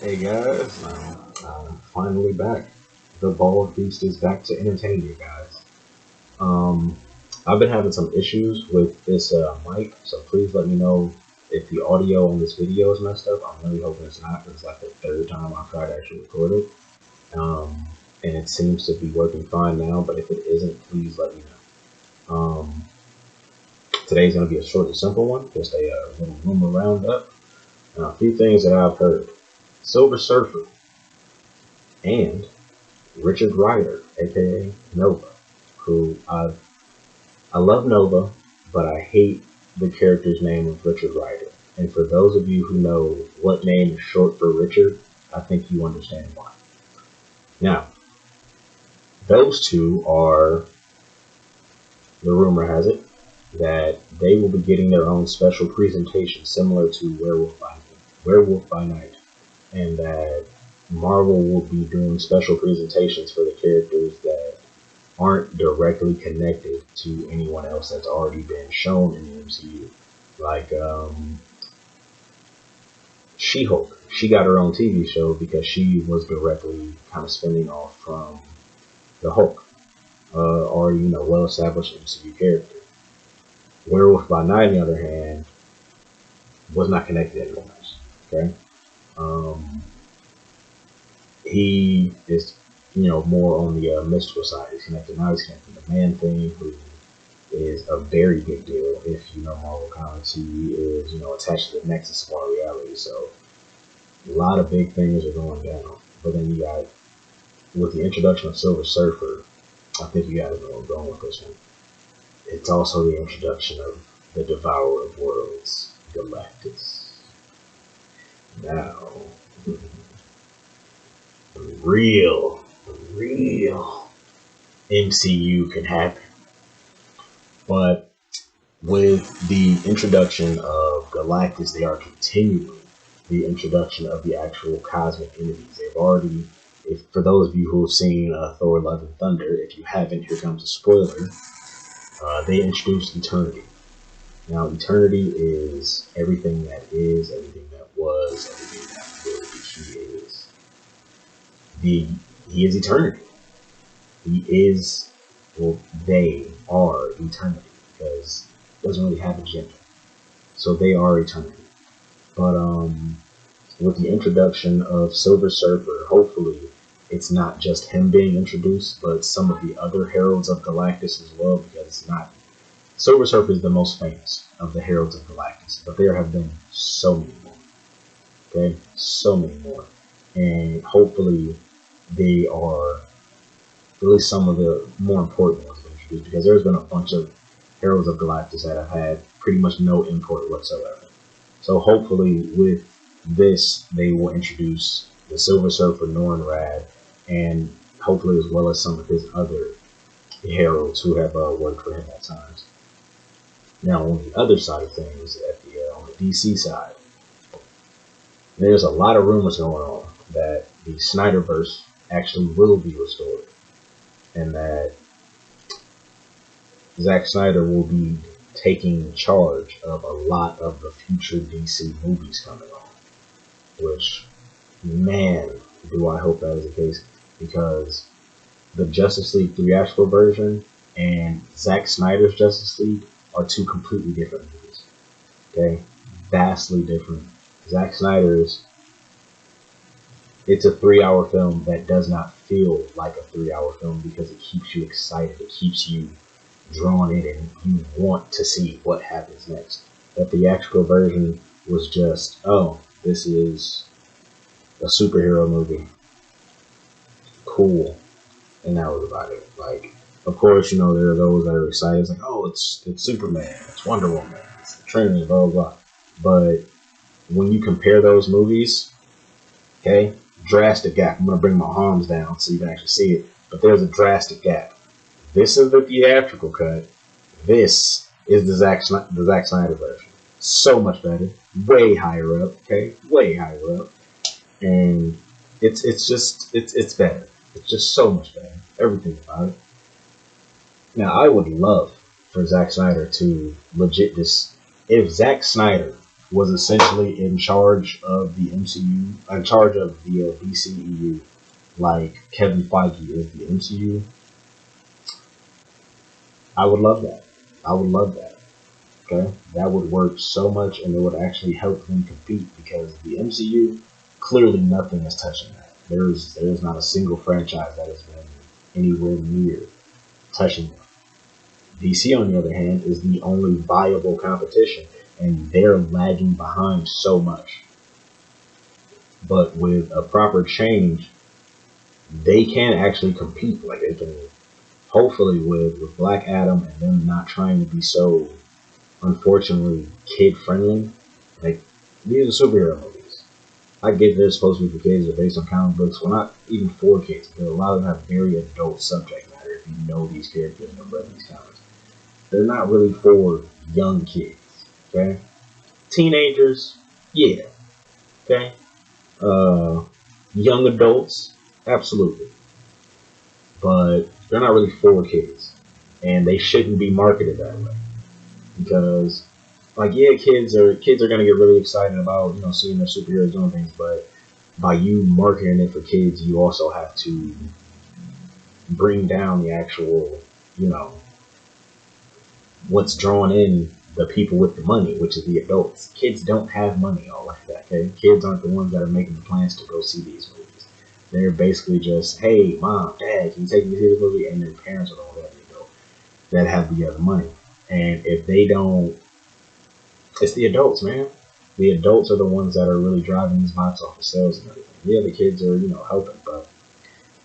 Hey guys, I'm finally back. The Bald Beast is back to entertain you guys. Um, I've been having some issues with this mic, so please let me know if the audio on this video is messed up. I'm really hoping it's not, 'cause it's like the third time I've tried to actually record it. And it seems to be working fine now, but if it isn't, please let me know. Today's going to be a short and simple one, just a little rumor roundup. A few things that I've heard. Silver Surfer and Richard Rider, aka Nova, who I love Nova, but I hate the character's name of Richard Rider. And for those of you who know what name is short for Richard, I think you understand why. Now, those two are, the rumor has it, that they will be getting their own special presentation similar to Werewolf by Night, and that Marvel will be doing special presentations for the characters that aren't directly connected to anyone else that's already been shown in the MCU. Like She-Hulk, she got her own TV show because she was directly kind of spinning off from the Hulk, already well-established MCU character. Werewolf by Night, on the other hand, was not connected to anyone else. Okay, he is more on the mystical side. He's connected now. He's connected to Man-Thing, who is a very big deal. If you know Marvel Comics, he is attached to the nexus of our reality. So a lot of big things are going down. But then you got, with the introduction of Silver Surfer, I think you got to know where I'm going with this one. It's also the introduction of the Devourer of Worlds, Galactus. Now, real MCU can happen. But with the introduction of Galactus, they are continuing the introduction of the actual cosmic entities. They've already, for those of you who have seen Thor: Love and Thunder, if you haven't, here comes a spoiler. They introduced Eternity. Now, Eternity is everything that is, everything that was, everything that will be. He is Eternity. He is, well, they are Eternity, because it doesn't really have a gender. So they are Eternity. But with the introduction of Silver Surfer, hopefully it's not just him being introduced, but some of the other Heralds of Galactus as well, because it's not, Silver Surfer is the most famous of the Heralds of Galactus, but there have been so many more. Okay? So many more. And hopefully they are really some of the more important ones introduced, because there's been a bunch of Heralds of Galactus that have had pretty much no import whatsoever. So hopefully with this, they will introduce the Silver Surfer, Norrin Radd, and hopefully as well as some of his other Heralds who have worked for him at times. Now, on the other side of things, on the DC side, there's a lot of rumors going on that the Snyderverse actually will be restored, and that Zack Snyder will be taking charge of a lot of the future DC movies coming on. Which, man, do I hope that is the case, because the Justice League theatrical version and Zack Snyder's Justice League are two completely different movies. Okay? Vastly different. Zack Snyder's, it's a 3-hour film that does not feel like a 3-hour film, because it keeps you excited. It keeps you drawn in, and you want to see what happens next. The theatrical version was just, oh, this is a superhero movie. Cool. And that was about it. Like, of course, there are those that are excited. It's like, oh, it's Superman, it's Wonder Woman, it's the Trinity, blah, blah, blah. But when you compare those movies, okay, drastic gap. I'm going to bring my arms down so you can actually see it. But there's a drastic gap. This is the theatrical cut. This is the Zack Snyder version. So much better. Way higher up, okay? Way higher up. And it's better. It's just so much better. Everything about it. Now, I would love for Zack Snyder to legit just, if Zack Snyder was essentially in charge of the MCU, in charge of the DCEU, like Kevin Feige is the MCU, I would love that. I would love that. Okay, that would work so much, and it would actually help them compete because the MCU clearly nothing is touching that. There's not a single franchise that has been anywhere near touching them. DC, on the other hand, is the only viable competition, and they're lagging behind so much. But with a proper change, they can actually compete. Like they can, hopefully, with Black Adam and them not trying to be so, unfortunately, kid friendly. Like these are superhero movies. I get they're supposed to be for kids, they're based on comic books. Well, not even for kids, because a lot of them have very adult subject matter. If you know these characters and have read these comics, they're not really for young kids. Okay, teenagers, yeah. Okay, uh, young adults, absolutely, but they're not really for kids, and they shouldn't be marketed that way because, like, yeah, kids are gonna get really excited about seeing their superheroes doing things, but by you marketing it for kids, you also have to bring down the actual, you know, what's drawing in the people with the money, which is the adults. Kids don't have money all like that. Okay, kids aren't the ones that are making the plans to go see these movies. They're basically just, hey, mom, dad, can you take me to see this movie? And their parents are the ones that have the other money. And if they don't, it's the adults, man. The adults are the ones that are really driving these box office sales and everything. Yeah, the kids are, helping, but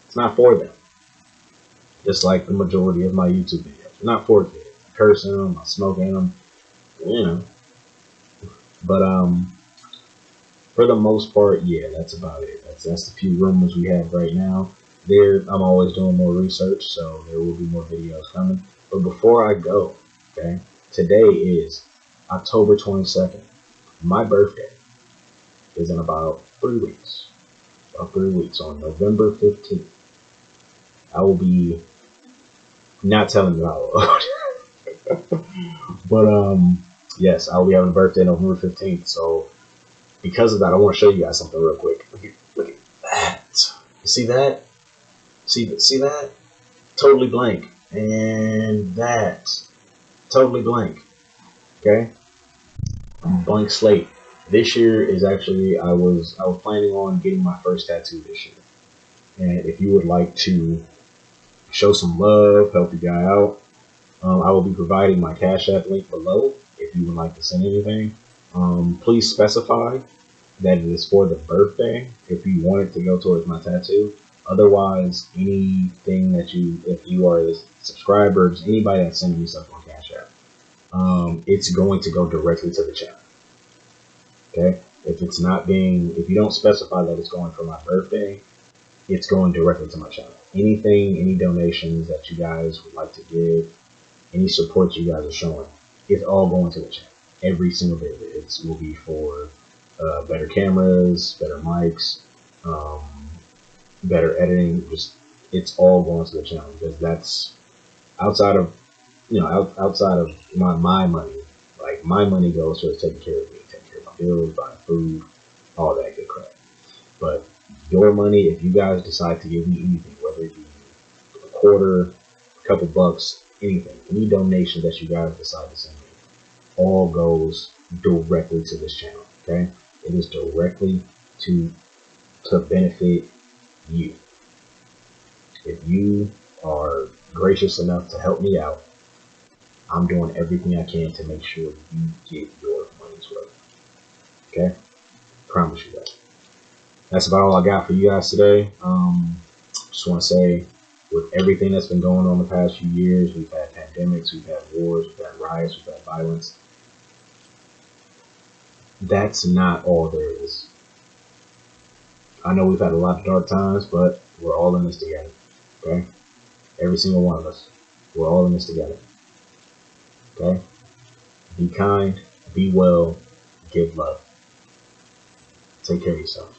it's not for them. Just like the majority of my YouTube videos. Not for kids. I curse in them, I smoke in them, you know. But for the most part, yeah, that's about it. That's the few rumors we have right now. I'm always doing more research, so there will be more videos coming. But before I go, okay, today is October 22nd. My birthday is in about 3 weeks. About 3 weeks, on November 15th. I will be not telling you how old. But yes, I will be having a birthday November 15th. So because of that, I want to show you guys something real quick. Look at that. You see that? See that? Totally blank. And that. Totally blank. Okay? Blank slate. This year is actually, I was planning on getting my first tattoo this year. And if you would like to show some love, help your guy out, I will be providing my Cashapp link below if you would like to send anything. Please specify that it is for the birthday if you want it to go towards my tattoo. Otherwise, anything that if you are a subscriber, just anybody that's sending me stuff on Cash App, it's going to go directly to the channel. Okay? If you don't specify that it's going for my birthday, it's going directly to my channel. Any donations that you guys would like to give, any support you guys are showing, it's all going to the channel. Every single bit of it. It will be for better cameras, better mics, better editing. Just it's all going to the channel because that's outside of outside of my money. Like my money goes towards taking care of me, taking care of my bills, buying food, all that good crap. But your money, if you guys decide to give me anything, whether it be a quarter, a couple bucks, anything, any donation that you guys decide to send me, all goes directly to this channel. Okay, it is directly to benefit you. If you are gracious enough to help me out, I'm doing everything I can to make sure you get your money's worth. Okay, promise you that. That's about all I got for you guys today. Just want to say, with everything that's been going on the past few years, we've had pandemics, we've had wars, we've had riots, we've had violence. That's not all there is. I know we've had a lot of dark times, but we're all in this together. Okay? Every single one of us. We're all in this together. Okay? Be kind, be well, give love. Take care of yourself.